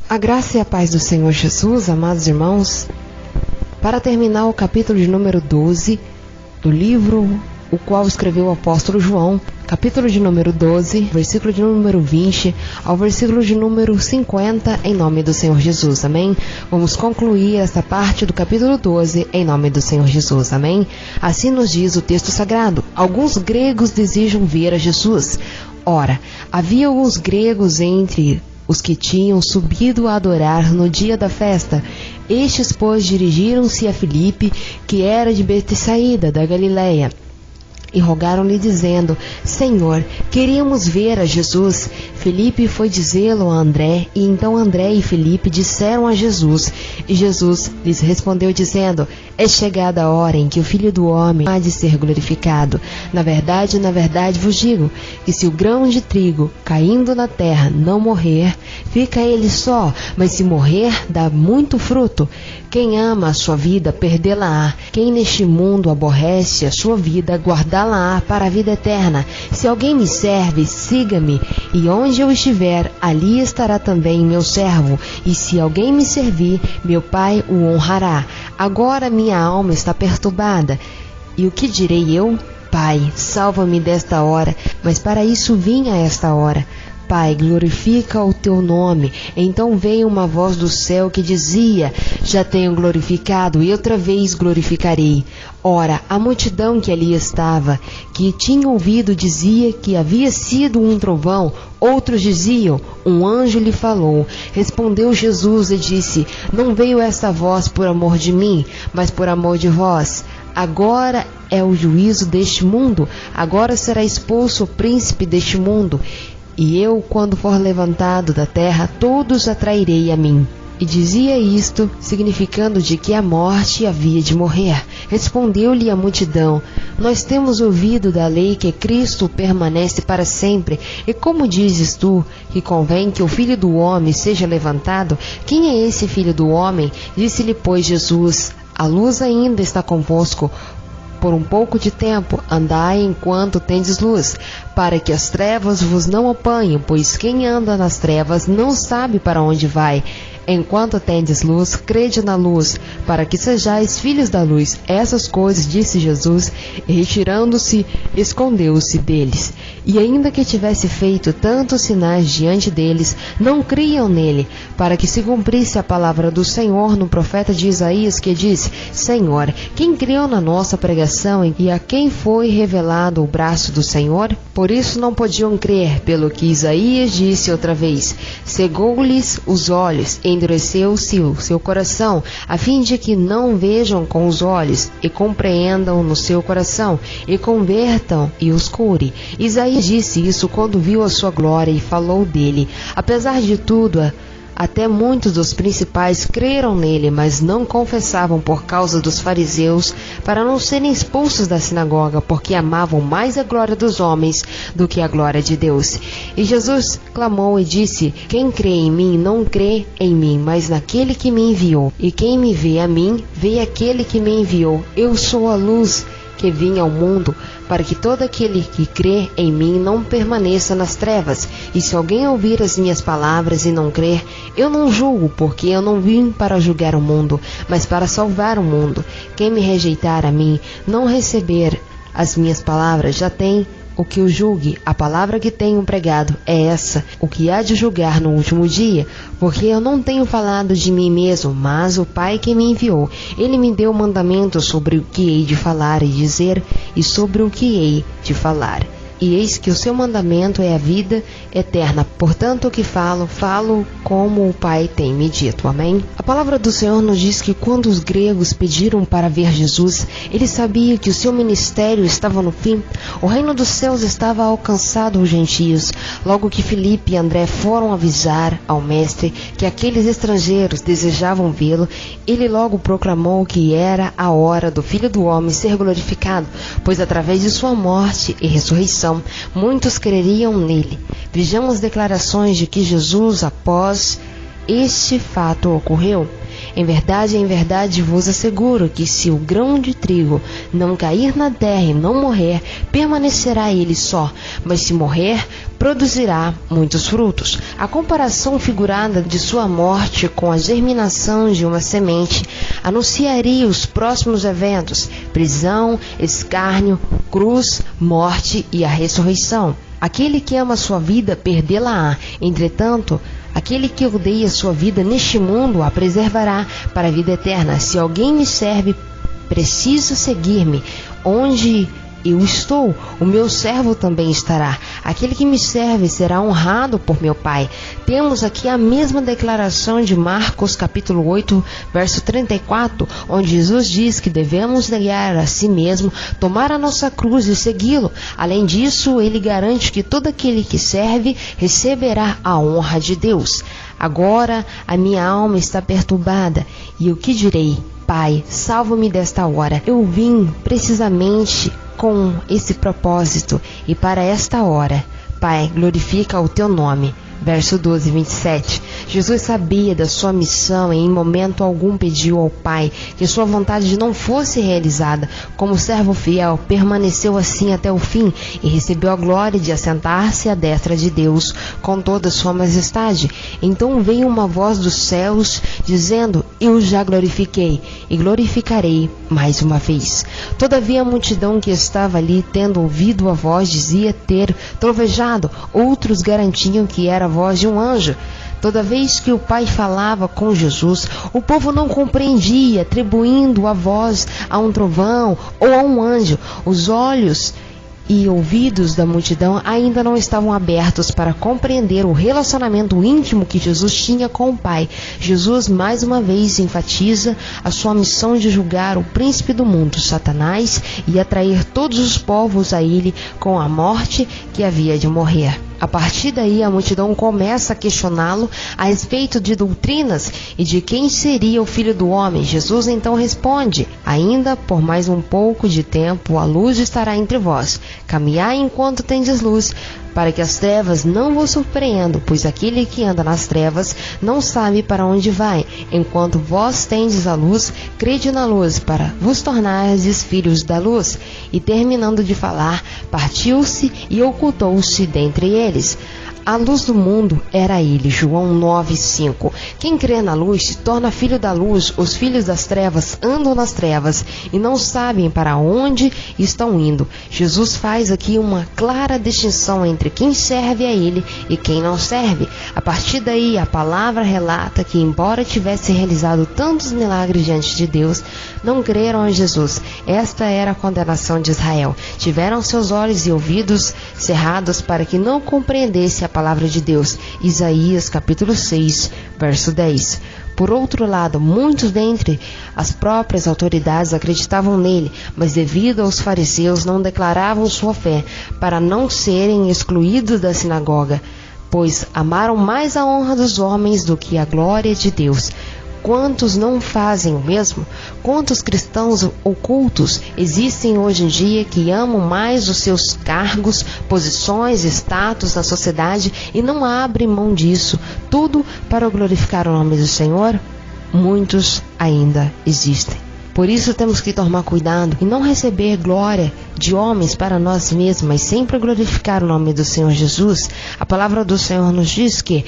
A graça e a paz do Senhor Jesus, amados irmãos, para terminar o capítulo de número 12 do livro o qual escreveu o apóstolo João, capítulo de número 12, versículo de número 20 ao versículo de número 50, em nome do Senhor Jesus, amém? Vamos concluir essa parte do capítulo 12 em nome do Senhor Jesus, amém? Assim nos diz o texto sagrado: alguns gregos desejam ver a Jesus. Ora, havia alguns gregos entre os que tinham subido a adorar no dia da festa. Estes, pois, dirigiram-se a Filipe, que era de Betsaída, da Galileia, e rogaram-lhe, dizendo: Senhor, queríamos ver a Jesus. Filipe foi dizê-lo a André, e então André e Filipe disseram a Jesus. E Jesus lhes respondeu, dizendo: é chegada a hora em que o Filho do Homem há de ser glorificado. Na verdade vos digo, que se o grão de trigo, caindo na terra, não morrer, fica ele só, mas se morrer, dá muito fruto. Quem ama a sua vida, perdê-la-á. Quem neste mundo aborrece a sua vida, guardá-la-á para a vida eterna. Se alguém me serve, siga-me, e onde eu estiver, ali estará também meu servo. E se alguém me servir, meu Pai o honrará. Agora minha alma está perturbada. E o que direi eu? Pai, salva-me desta hora. Mas para isso vim a esta hora. Pai, glorifica o teu nome. Então veio uma voz do céu que dizia: já tenho glorificado e outra vez glorificarei. Ora, a multidão que ali estava, que tinha ouvido, dizia que havia sido um trovão. Outros diziam: um anjo lhe falou. Respondeu Jesus e disse: não veio esta voz por amor de mim, mas por amor de vós. Agora é o juízo deste mundo. Agora será expulso o príncipe deste mundo. E eu, quando for levantado da terra, todos atrairei a mim. E dizia isto, significando de que a morte havia de morrer. Respondeu-lhe a multidão: nós temos ouvido da lei que Cristo permanece para sempre. E como dizes tu que convém que o Filho do Homem seja levantado? Quem é esse Filho do Homem? Disse-lhe, pois, Jesus: a luz ainda está convosco. Por um pouco de tempo, andai enquanto tendes luz, para que as trevas vos não apanhem, pois quem anda nas trevas não sabe para onde vai. Enquanto tendes luz, crede na luz, para que sejais filhos da luz. Essas coisas disse Jesus, e retirando-se, escondeu-se deles. E ainda que tivesse feito tantos sinais diante deles, não criam nele, para que se cumprisse a palavra do Senhor no profeta de Isaías, que diz: Senhor, quem creu na nossa pregação e a quem foi revelado o braço do Senhor? Por isso não podiam crer, pelo que Isaías disse outra vez: cegou-lhes os olhos, endureceu-se o seu coração, a fim de que não vejam com os olhos, e compreendam no seu coração, e convertam, e os cure. Isaías disse isso quando viu a sua glória e falou dele. Apesar de tudo, até muitos dos principais creram nele, mas não confessavam por causa dos fariseus, para não serem expulsos da sinagoga, porque amavam mais a glória dos homens do que a glória de Deus. E Jesus clamou e disse: quem crê em mim não crê em mim, mas naquele que me enviou. E quem me vê a mim, vê aquele que me enviou. Eu sou a luz que vim ao mundo, para que todo aquele que crê em mim não permaneça nas trevas. E se alguém ouvir as minhas palavras e não crer, eu não julgo, porque eu não vim para julgar o mundo, mas para salvar o mundo. Quem me rejeitar a mim, não receber as minhas palavras, já tem o que o julgue. A palavra que tenho pregado é essa, o que há de julgar no último dia, porque eu não tenho falado de mim mesmo, mas o Pai que me enviou. Ele me deu mandamento sobre o que hei de falar e dizer, e sobre o que hei de falar. E eis que o seu mandamento é a vida eterna. Portanto, o que falo como o Pai tem me dito. Amém? A palavra do Senhor nos diz que quando os gregos pediram para ver Jesus, eles sabiam que o seu ministério estava no fim. O reino dos céus estava alcançado aos gentios. Logo que Filipe e André foram avisar ao mestre que aqueles estrangeiros desejavam vê-lo, ele logo proclamou que era a hora do Filho do Homem ser glorificado, pois através de sua morte e ressurreição, muitos creriam nele. Vejamos declarações de que Jesus, após este fato ocorreu. Em verdade vos asseguro que se o grão de trigo não cair na terra e não morrer, permanecerá ele só, mas se morrer, produzirá muitos frutos. A comparação figurada de sua morte com a germinação de uma semente anunciaria os próximos eventos: prisão, escárnio, cruz, morte e a ressurreição. Aquele que ama sua vida, perdê-la-á. Entretanto, aquele que odeia sua vida neste mundo a preservará para a vida eterna. Se alguém me serve, precisa seguir-me. Onde eu estou, o meu servo também estará. Aquele que me serve será honrado por meu Pai. Temos aqui a mesma declaração de Marcos capítulo 8, verso 34, onde Jesus diz que devemos negar a si mesmo, tomar a nossa cruz e segui-lo. Além disso, ele garante que todo aquele que serve receberá a honra de Deus. Agora a minha alma está perturbada, e o que direi? Pai, salva-me desta hora. Eu vim precisamente com esse propósito e para esta hora. Pai, glorifica o teu nome. Verso 12, 27. Jesus sabia da sua missão e em momento algum pediu ao Pai que sua vontade não fosse realizada. Como servo fiel, permaneceu assim até o fim e recebeu a glória de assentar-se à destra de Deus com toda a sua majestade. Então veio uma voz dos céus dizendo: eu já glorifiquei e glorificarei mais uma vez. Todavia a multidão que estava ali, tendo ouvido a voz, dizia ter trovejado. Outros garantiam que era a voz de um anjo. Toda vez que o Pai falava com Jesus, o povo não compreendia, atribuindo a voz a um trovão ou a um anjo. Os olhos e ouvidos da multidão ainda não estavam abertos para compreender o relacionamento íntimo que Jesus tinha com o Pai. Jesus mais uma vez enfatiza a sua missão de julgar o príncipe do mundo, Satanás, e atrair todos os povos a ele com a morte que havia de morrer. A partir daí, a multidão começa a questioná-lo a respeito de doutrinas e de quem seria o Filho do Homem. Jesus então responde: ainda por mais um pouco de tempo a luz estará entre vós. Caminhai enquanto tendes luz, para que as trevas não vos surpreendam, pois aquele que anda nas trevas não sabe para onde vai. Enquanto vós tendes a luz, crede na luz, para vos tornardes filhos da luz. E terminando de falar, partiu-se e ocultou-se dentre eles. A luz do mundo era ele. João 9:5. Quem crê na luz se torna filho da luz. Os filhos das trevas andam nas trevas e não sabem para onde estão indo. Jesus faz aqui uma clara distinção entre quem serve a ele e quem não serve. A partir daí, a palavra relata que, embora tivesse realizado tantos milagres diante de Deus, não creram em Jesus. Esta era a condenação de Israel. Tiveram seus olhos e ouvidos cerrados para que não compreendesse a palavra de Deus. Isaías capítulo 6, verso 10. Por outro lado, muitos dentre as próprias autoridades acreditavam nele, mas devido aos fariseus não declaravam sua fé, para não serem excluídos da sinagoga, pois amaram mais a honra dos homens do que a glória de Deus. Quantos não fazem o mesmo? Quantos cristãos ocultos existem hoje em dia que amam mais os seus cargos, posições, status na sociedade e não abrem mão disso, tudo para glorificar o nome do Senhor? Muitos ainda existem. Por isso temos que tomar cuidado e não receber glória de homens para nós mesmos, mas sempre glorificar o nome do Senhor Jesus. A palavra do Senhor nos diz que: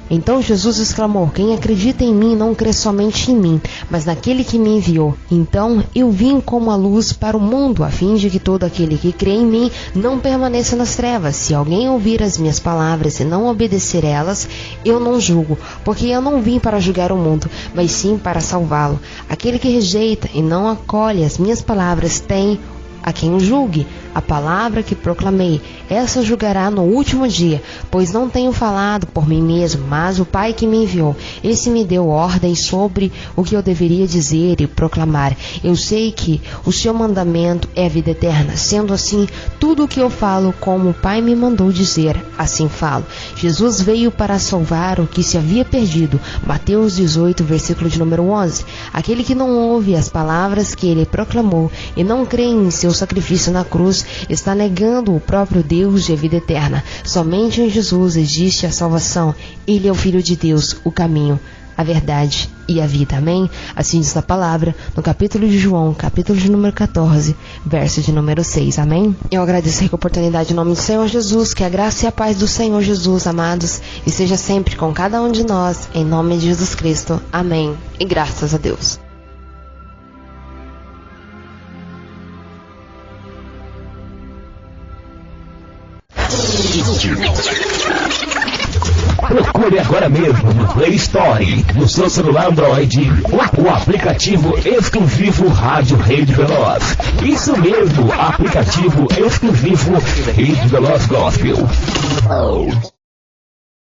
então Jesus exclamou: quem acredita em mim não crê somente em mim, mas naquele que me enviou. Então eu vim como a luz para o mundo, a fim de que todo aquele que crê em mim não permaneça nas trevas. Se alguém ouvir as minhas palavras e não obedecer elas, eu não julgo, porque eu não vim para julgar o mundo, mas sim para salvá-lo. Aquele que rejeita e não acolhe as minhas palavras tem a quem o julgue. A palavra que proclamei, essa julgará no último dia, pois não tenho falado por mim mesmo, mas o Pai que me enviou. Esse me deu ordem sobre o que eu deveria dizer e proclamar. Eu sei que o seu mandamento é a vida eterna. Sendo assim, tudo o que eu falo, como o Pai me mandou dizer, assim falo. Jesus veio para salvar o que se havia perdido. Mateus 18, versículo de número 11. Aquele que não ouve as palavras que ele proclamou e não crê em seu sacrifício na cruz, está negando o próprio Deus e a vida eterna. Somente em Jesus existe a salvação. Ele é o Filho de Deus, o caminho, a verdade e a vida. Amém? Assim diz a palavra no capítulo de João, capítulo de número 14, verso de número 6. Amém? Eu agradeço a oportunidade em nome do Senhor Jesus, que a graça e a paz do Senhor Jesus, amados, e seja sempre com cada um de nós, em nome de Jesus Cristo. Amém. E graças a Deus. Procure agora mesmo no Play Store, no seu celular Android, o aplicativo exclusivo Rádio Rede Veloz. Isso mesmo, aplicativo exclusivo Rede Veloz Gospel.